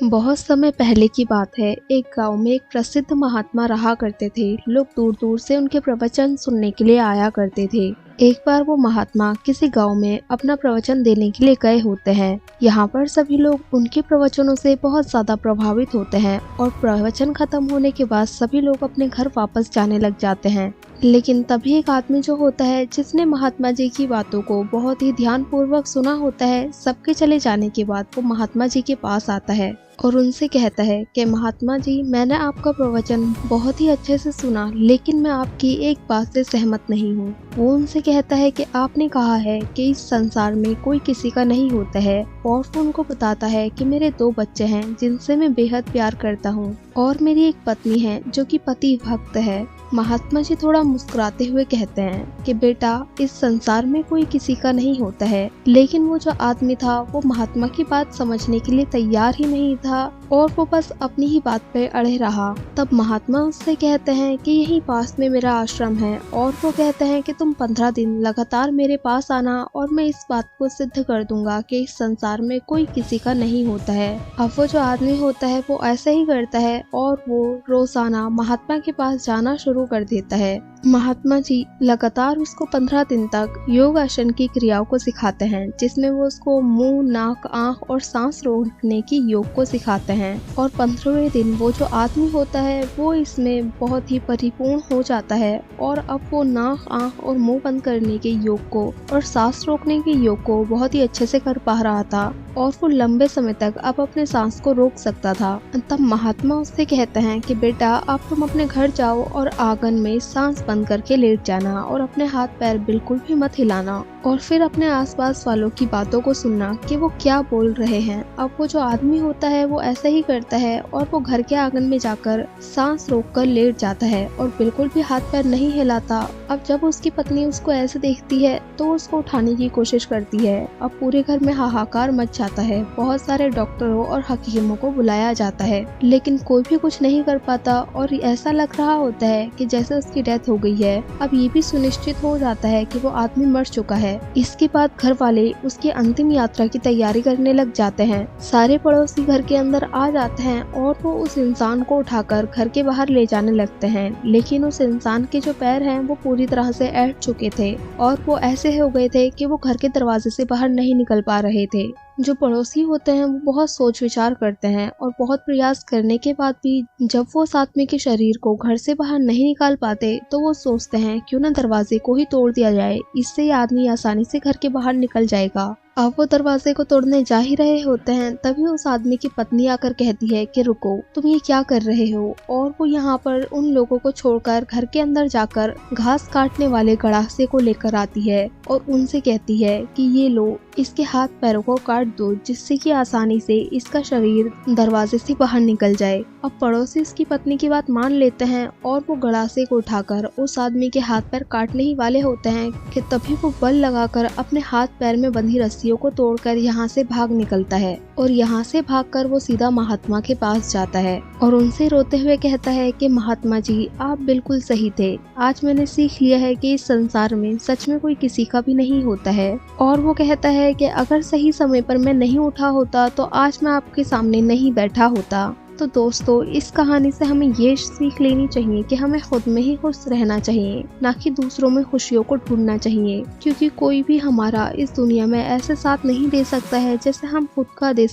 बहुत समय पहले की बात है। एक गांव में एक प्रसिद्ध महात्मा रहा करते थे। लोग दूर दूर से उनके प्रवचन सुनने के लिए आया करते थे। एक बार वो महात्मा किसी गांव में अपना प्रवचन देने के लिए गए होते हैं। यहाँ पर सभी लोग उनके प्रवचनों से बहुत ज्यादा प्रभावित होते हैं और प्रवचन खत्म होने के बाद सभी लोग अपने घर वापस जाने लग जाते हैं। लेकिन तभी एक आदमी जो होता है, जिसने महात्मा जी की बातों को बहुत ही ध्यान पूर्वक सुना होता है, सबके चले जाने के बाद वो महात्मा जी के पास आता है और उनसे कहता है कि महात्मा जी, मैंने आपका प्रवचन बहुत ही अच्छे से सुना, लेकिन मैं आपकी एक बात से सहमत नहीं हूँ। वो उनसे कहता है कि आपने कहा है कि इस संसार में कोई किसी का नहीं होता है, और वो उनको बताता है कि मेरे 2 बच्चे हैं जिनसे मैं बेहद प्यार करता हूँ, और मेरी एक पत्नी है जो कि पति भक्त है। महात्मा जी थोड़ा मुस्कुराते हुए कहते हैं कि बेटा, इस संसार में कोई किसी का नहीं होता है। लेकिन वो जो आदमी था वो महात्मा की बात समझने के लिए तैयार ही नहीं था और वो बस अपनी ही बात पे अड़े रहा। तब महात्मा उससे कहते हैं कि यहीं पास में मेरा आश्रम है, और वो कहते हैं कि तुम 15 दिन लगातार मेरे पास आना और मैं इस बात को सिद्ध कर दूंगा कि इस संसार में कोई किसी का नहीं होता है। अब वो जो आदमी होता है वो ऐसा ही करता है और वो रोजाना महात्मा के पास जाना शुरू कर देता है। महात्मा जी लगातार उसको 15 दिन तक योग आसन की क्रियाओं को सिखाते हैं, जिसमें वो उसको मुंह, नाक, आंख और सांस रोकने की योग को सिखाते हैं। और 15वें दिन वो जो आदमी होता है वो इसमें बहुत ही परिपूर्ण हो जाता है और अब वो नाक, आंख और मुंह बंद करने के योग को और सांस रोकने के योग को बहुत ही अच्छे से कर पा रहा था और वो लंबे समय तक अब अपने सांस को रोक सकता था। तब महात्मा उससे कहते हैं कि बेटा, अब तुम अपने घर जाओ और आंगन में सांस बंद करके लेट जाना और अपने हाथ पैर बिल्कुल भी मत हिलाना, और फिर अपने आसपास वालों की बातों को सुनना कि वो क्या बोल रहे हैं। अब वो जो आदमी होता है वो ऐसा ही करता है और वो घर के आंगन में जाकर सांस रोककर लेट जाता है और बिल्कुल भी हाथ पैर नहीं हिलाता। अब जब उसकी पत्नी उसको ऐसे देखती है तो उसको उठाने की कोशिश करती है। अब पूरे घर में हाहाकार मच जाता है। बहुत सारे डॉक्टरों और हकीमों को बुलाया जाता है, लेकिन कोई भी कुछ नहीं कर पाता और ऐसा लग रहा होता है कि जैसे उसकी डेथ हो गई है। अब ये भी सुनिश्चित हो जाता है कि वो आदमी मर चुका है। इसके बाद घर वाले उसकी अंतिम यात्रा की तैयारी करने लग जाते हैं। सारे पड़ोसी घर के अंदर आ जाते हैं और वो उस इंसान को उठाकर घर के बाहर ले जाने लगते हैं, लेकिन उस इंसान के जो पैर हैं वो पूरी तरह से ऐंठ चुके थे और वो ऐसे हो गए थे कि वो घर के दरवाजे से बाहर नहीं निकल पा रहे थे। जो पड़ोसी होते हैं वो बहुत सोच विचार करते हैं और बहुत प्रयास करने के बाद भी जब वो उस आदमी के शरीर को घर से बाहर नहीं निकाल पाते तो वो सोचते हैं क्यों ना दरवाजे को ही तोड़ दिया जाए, इससे ये आदमी आसानी से घर के बाहर निकल जाएगा। अब वो दरवाजे को तोड़ने जा ही रहे होते हैं, तभी उस आदमी की पत्नी आकर कहती है कि रुको, तुम ये क्या कर रहे हो। और वो यहाँ पर उन लोगों को छोड़कर घर के अंदर जाकर घास काटने वाले गड़ासे को लेकर आती है और उनसे कहती है कि ये लो, इसके हाथ पैरों को काट दो, जिससे कि आसानी से इसका शरीर दरवाजे से बाहर निकल जाए। अब पड़ोसी इसकी पत्नी की बात मान लेते हैं और वो गड़ासे को उठाकर उस आदमी के हाथ पैर काटने ही वाले होते हैं कि तभी वो बल लगाकर अपने हाथ पैर में बंधी रस्सियों को तोड़कर यहाँ से भाग निकलता है और यहाँ से भागकर वो सीधा महात्मा के पास जाता है और उनसे रोते हुए कहता है कि महात्मा जी, आप बिल्कुल सही थे। आज मैंने सीख लिया है कि इस संसार में सच में कोई किसी का भी नहीं होता है। और वो कहता है कि अगर सही समय पर मैं नहीं उठा होता तो आज मैं आपके सामने नहीं बैठा होता। तो दोस्तों, इस कहानी से हमें ये सीख लेनी चाहिए कि हमें खुद में ही खुश रहना चाहिए, ना कि दूसरों में खुशियों को ढूंढना चाहिए, क्योंकि कोई भी हमारा इस दुनिया में ऐसे साथ नहीं दे सकता है जैसे हम खुद का दे सकते